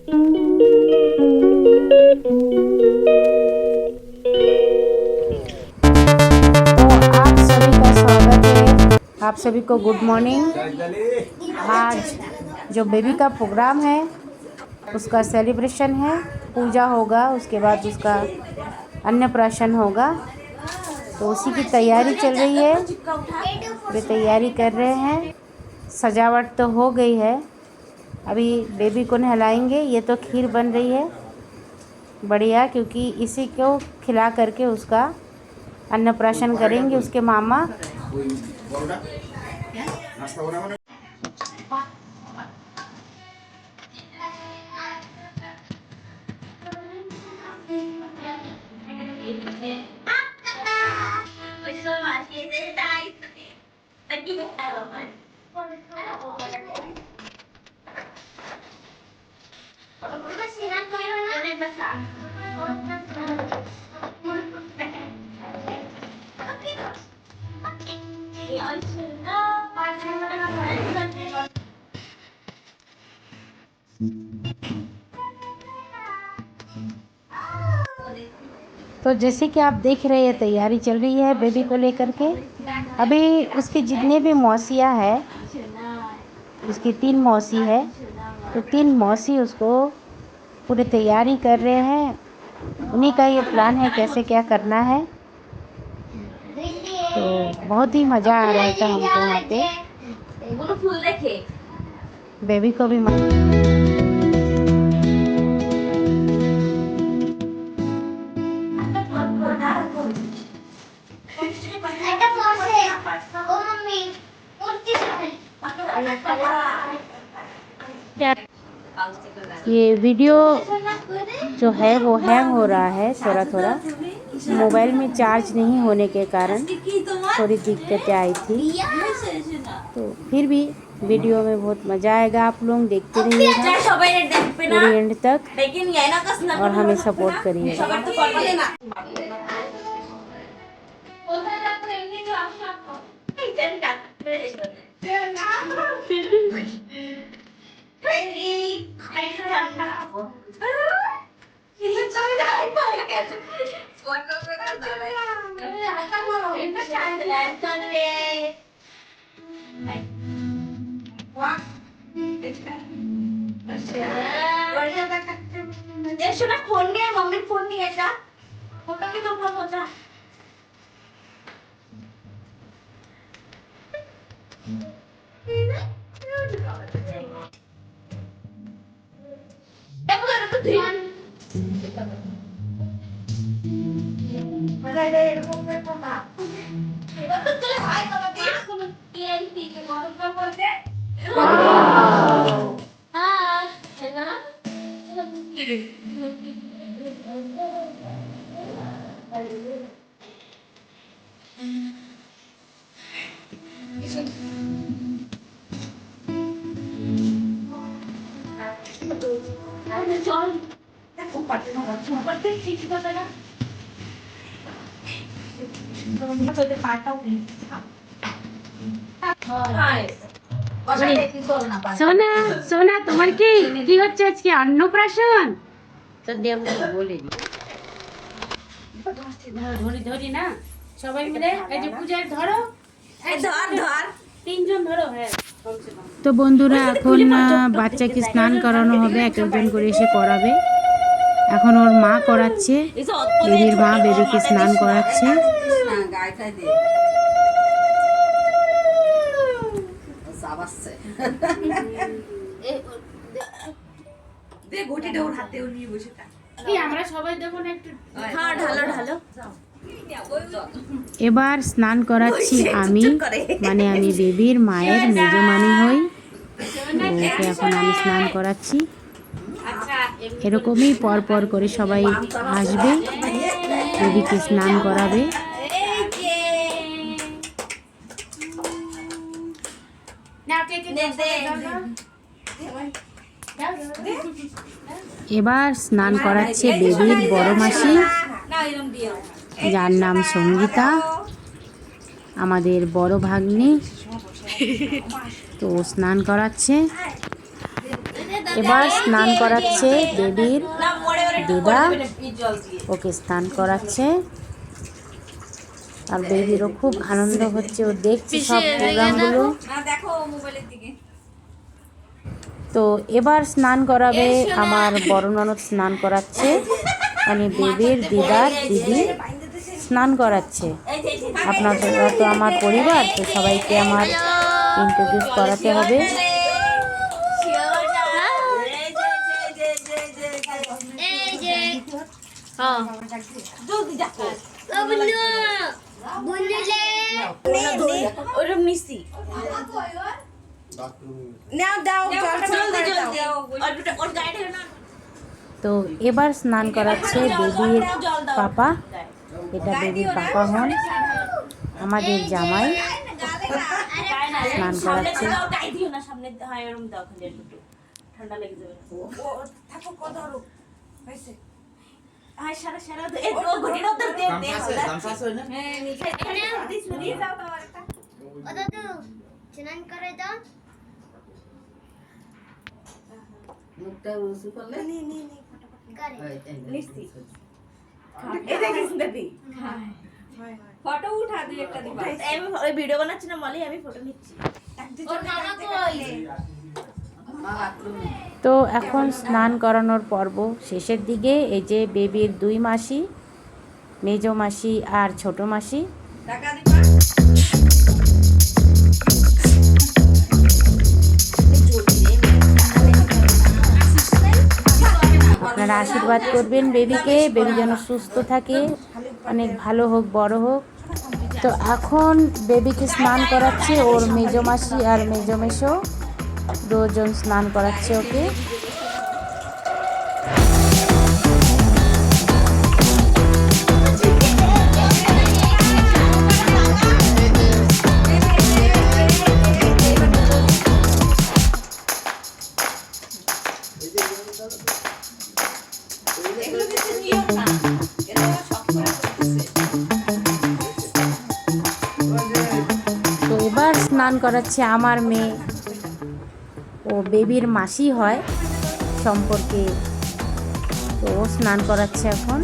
आप सभी का स्वागत है। आप सभी को गुड मॉर्निंग। आज जो बेबी का प्रोग्राम है उसका सेलिब्रेशन है, पूजा होगा, उसके बाद उसका अन्नप्राशन होगा, तो उसी की तैयारी चल रही है। वे तैयारी कर रहे हैं। सजावट तो हो गई है, अभी बेबी को नहलाएंगे। ये तो खीर बन रही है बढ़िया, क्योंकि इसी को खिला करके उसका अन्नप्राशन करेंगे उसके मामा। तो जैसे कि आप देख रहे हैं, तैयारी चल रही है बेबी को लेकर के। अभी उसके जितने भी मौसियाँ हैं, उसकी 3 मौसी है, तो 3 मौसी उसको पूरी तैयारी कर रहे हैं। उन्हीं का ये प्लान है कैसे क्या करना है। तो बहुत ही मज़ा आ रहा था हमको वहाँ पे। बेबी को भी ये वीडियो जो है वो हैंग हो रहा है थोड़ा थोड़ा। मोबाइल में चार्ज नहीं होने के कारण थोड़ी दिक्कतें आई थी। तो फिर भी वीडियो में बहुत मज़ा आएगा, आप लोग देखते रहिएगा पूरी एंड तक और हमें सपोर्ट करिएगा। फोन नहीं है, मम्मी फोन नहीं है क्या? फोटो की तो फोन होता है। সোনা সোনা তোমার কি কি হচ্ছে আজকে অন্নপ্রাশন? তো দেব বলি ধরি ধরি না সবাই মিলে এই যে পূজার ধরো, ধর ধর তিনজন ধরো। হ্যাঁ, তো বন্ধুরা এখন বাচ্চাকে স্নান করানো হবে, এক একজন করে এসে করাবে। এখন ওর মা করাচ্ছে, বেবির মা বেবিকে স্নান করাচ্ছে। আমরা সবাই দেখুন একটু ঢালো ঢালো। এবার স্নান করাচ্ছি আমি, মানে আমি বেবির মায়ের মেজ মামি হই। ওকে এখন আমি স্নান করাচ্ছি। এরকমই পর পর করে সবাই আসবে, বেবিকে স্নান করাবে। এবার স্নান করাচ্ছে বেবির বড় মাসি, যার নাম সঙ্গীতা, আমাদের বড় ভাগ্নি। তো স্নান করাচ্ছে। এবার স্নান করাচ্ছে বেবির দিদা, ওকে স্নান করাচ্ছে। আর বেবিরও খুব আনন্দ হচ্ছে, ও দেখছে সব প্রোগ্রামগুলো। তো এবার স্নান করাবে আমার বড় ননদ, স্নান করাচ্ছে, মানে বেবির দিদার দিদি স্নান করাচ্ছে। আপনারা তো আমার পরিবার, তো সবাইকে আমার ইন্ট্রোডিউস করাতে হবে। তো এবার স্নান করাচ্ছে বেবির পাপা, এটা বেবির পাপা হন, আমাদের জামাই স্নান করাচ্ছে। ফটো উঠা দুই একটা দিবা। আমি ভিডিও বানাচ্ছি না মলি, আমি ফটো নিচ্ছি। ওর মামা কই? তো এখন স্নান করানোর পর্ব শেষের দিকে। এই যে বেবির দুই মাসি, মেজো মাসি আর ছোট মাসি। আপনারা আশীর্বাদ করবেন বেবিকে, বেবি যেন সুস্থ থাকে, অনেক ভালো হোক, বড় হোক। তো এখন বেবিকে স্নান করাচ্ছে ওর মেজো মাসি আর মেজো মেশো, দুজন স্নান করাচ্ছে ওকে। তো এবার স্নান করাচ্ছে আমার মেয়ে, ও বেবির মাসি হয় সম্পর্কে, তো ও স্নান করাচ্ছে এখন।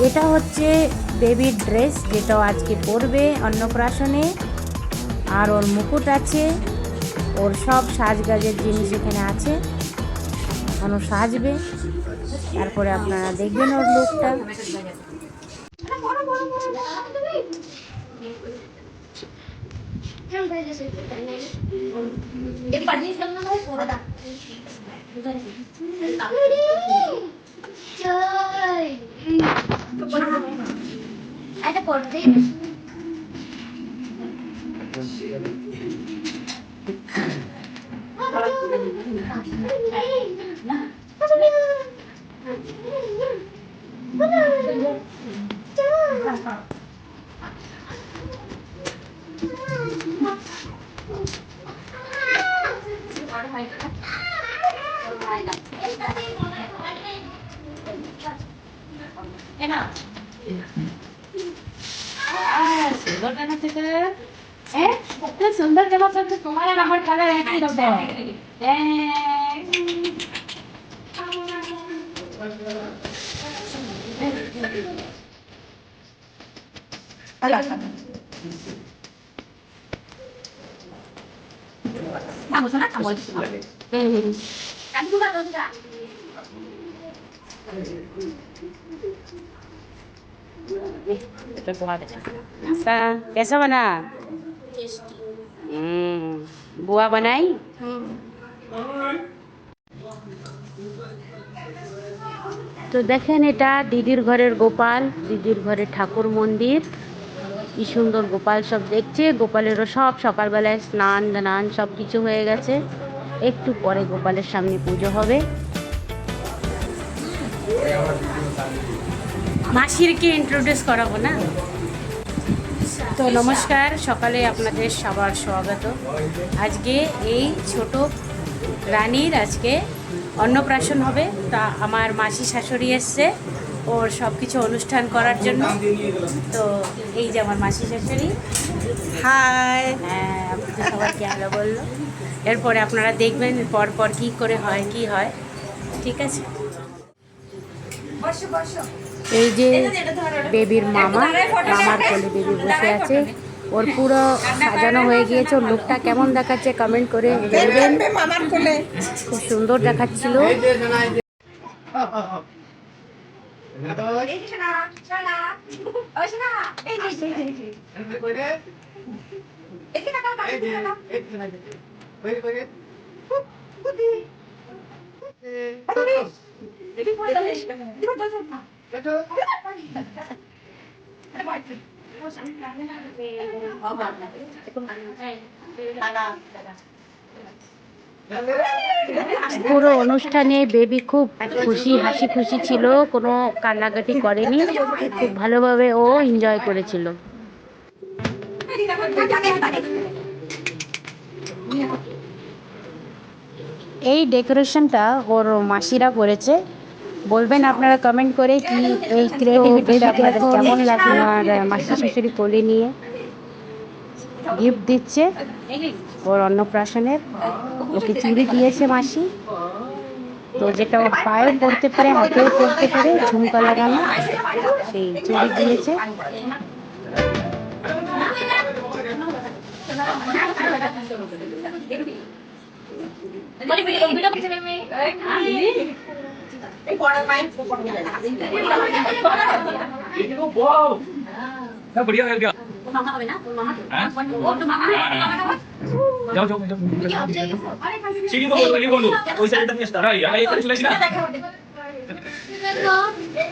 এটা হচ্ছে বেবির ড্রেস, যেটা আজকে পরবে অন্নপ্রাশনে। আর ওর মুকুট আছে, ওর সব সাজগাজের জিনিস এখানে আছে, এখন ও সাজবে, তারপরে আপনারা দেখবেন ওর লুকটা। সুন্দর জামা পড়তে তোমার আর আমার কালার একই রকম। कैसा बना? बुआ बनाई? তো দেখেন, এটা দিদির ঘরের গোপাল, দিদির ঘরে ঠাকুর মন্দির, কি সুন্দর গোপাল সব দেখছে। গোপালেরও সব সকালবেলায় স্নান দান সব কিছু হয়ে গেছে, একটু পরে গোপালের সামনে পুজো হবে। মাসিরকে ইন্ট্রোডিউস করাবো না? তো নমস্কার, সকালে আপনাদের সবার স্বাগত। আজকে এই ছোট রানীর আজকে অন্নপ্রাশন হবে। তা আমার মাসি শাশুড়ি এসছে ওর সব কিছু অনুষ্ঠান করার জন্য। তো এই যে আমার মাসি শাশুড়ি। হাই। হ্যাঁ, আপনি তো সবাইকে হ্যালো বললো। এরপরে আপনারা দেখবেন পর কী করে হয়, কি হয়। ঠিক আছে, এই যে বেবির মামার কোলে বেবি বসে আছে। ওর পুরো সাজানো হয়ে গিয়েছে। ওর লুকটা কেমন দেখাচ্ছে কমেন্ট করে বলবেন। খুব সুন্দর দেখাচ্ছিল। পুরো অনুষ্ঠানে বেবি খুব খুশি, হাসি খুশি ছিল, কোনো কান্নাকাটি করেনি। খুব ভালোভাবে ও এনজয় করেছিল। এই ডেকোরেশনটা ওর মাসিরা করেছে। বলবেন আপনারা কমেন্ট করে কি এই ক্রিয়েটিভিটিটা আপনাদের কেমন লাগে। আর মাসি শাশুড়ি কোলে নিয়ে গিফট দিচ্ছে ওর অন্নপ্রাশনের। ওকে চুড়ি দিয়েছে মাসি, তো যেটা ওর পায়েও পড়তে পারে, হাতেও পড়তে পারে, ঝুমকা লাগানো, সেই চুড়ি দিয়েছে। बढ़िया है क्या? जाओ जाओ जाओ सीढ़ी को बोल बोल दो ওই সাইডটা নিয়ে আসতে রাই আই এখানে চলে আসি না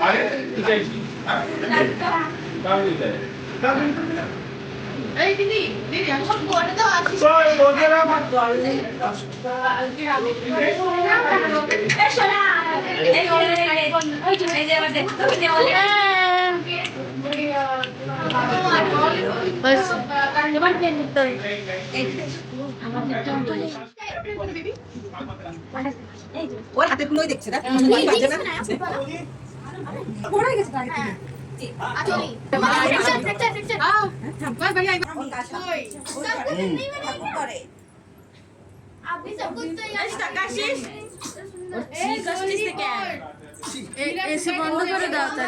আরে ঠিক আছে কাম দিতে এই দিদি দিদি আমি সব করে দাও আছি কই বলরা মত দল নেই এই সোনা এই ওই যে আমার দেখ তুমি যে বলে बस जबान पे तो ওর হাতে কোনোই দেখছে না বাজে না পড়ে গেছে গাড়ি আচলি ফ্র্যাকচার বাস ভাই আই সব করে আপনি সব कुछ तो यार काशिश और ठीक काशिश से क्या এসে বন্ধ করে দাও তাই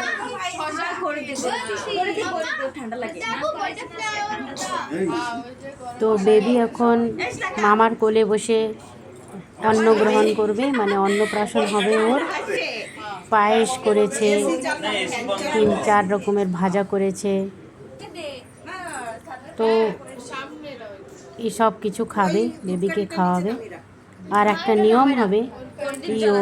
খসা করে দিতে ঠান্ডা লাগে তো বেবি এখন মামার কোলে বসে অন্ন গ্রহণ করবে, মানে অন্নপ্রাশন হবে ওর। পায়েস করেছে, 3-4 রকমের ভাজা করেছে, তো এইসব কিছু খাবে, বেবিকে খাওয়াবে। আর একটা নিয়ম হবে ইও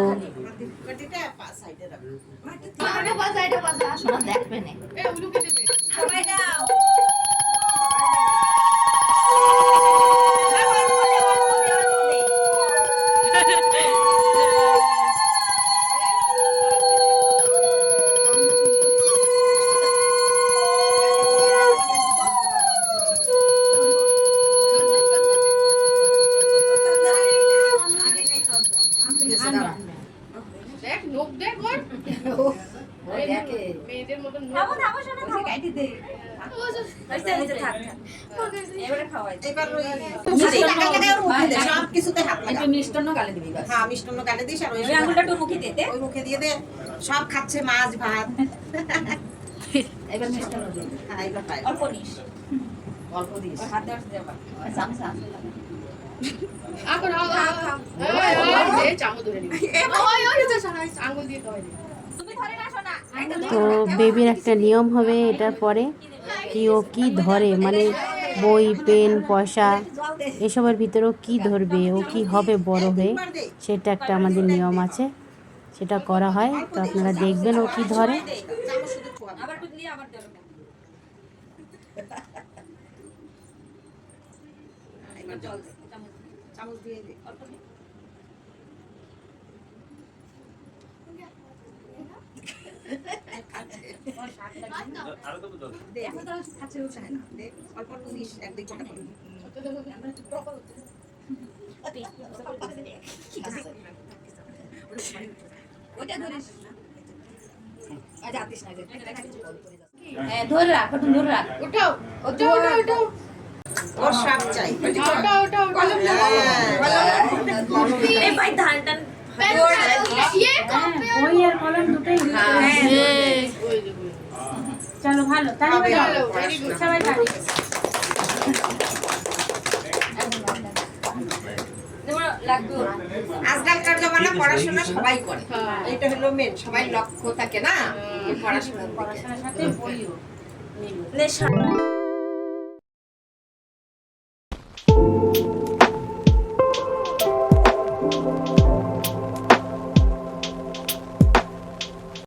দেখবে না দেখ লোক দেখ ওর দেখে মেয়েদের মতন খাবো খাবো শোনা খাবো কাটি দে আচ্ছা থাক এবারে খাওয়াই এবার ওই মিষ্টি লাগালে দে ওর মুখে দে সব কিছুতে হাত লাগা একটু মিষ্টান্ন গালে দিবি বাস হ্যাঁ মিষ্টান্ন গালে দিস আর ওই আঙুলটা একটু মুখে দে ওই মুখে দিয়ে দে সব খাচ্ছে মাছ ভাত এবার মিষ্টান্ন দে হ্যাঁ এবার খাই অল্প দিস হাত দাও দেবা সামসা তো বেবির একটা নিয়ম হবে এটার পরে, কি ও কি ধরে, মানে বই পেন পয়সা এসবের ভিতরেও কি ধরবে, ও কি হবে বড় হয়ে, সেটা একটা আমাদের নিয়ম আছে, সেটা করা হয়। তো আপনারা দেখবেন ও কি ধরে। চামচ দিয়ে দে অল্প আরো কত জল? দে এখন তো খাচ্ছে উঠছে না দে অল্প অল্প দিস এক দুই ঘন্টা করে ওটা ধরিস আচ্ছা আতিস না হ্যাঁ ধরে রাখ ওটা ধরে রাখ উঠাও উঠাও উঠাও উঠাও ওর সাপ চাই উঠাও উঠাও কলম এই ভাই ধান টান ये कहाँ पे বই আর কলম দুটোই চলো ভালো তালি বাজাও সবাই তালি আজকালকার জমানা পড়াশোনা সবাই করে এটা হলো মেন সবাই লক্ষ্য থাকে না পড়াশোনা পড়াশোনার সাথে বইও নেশা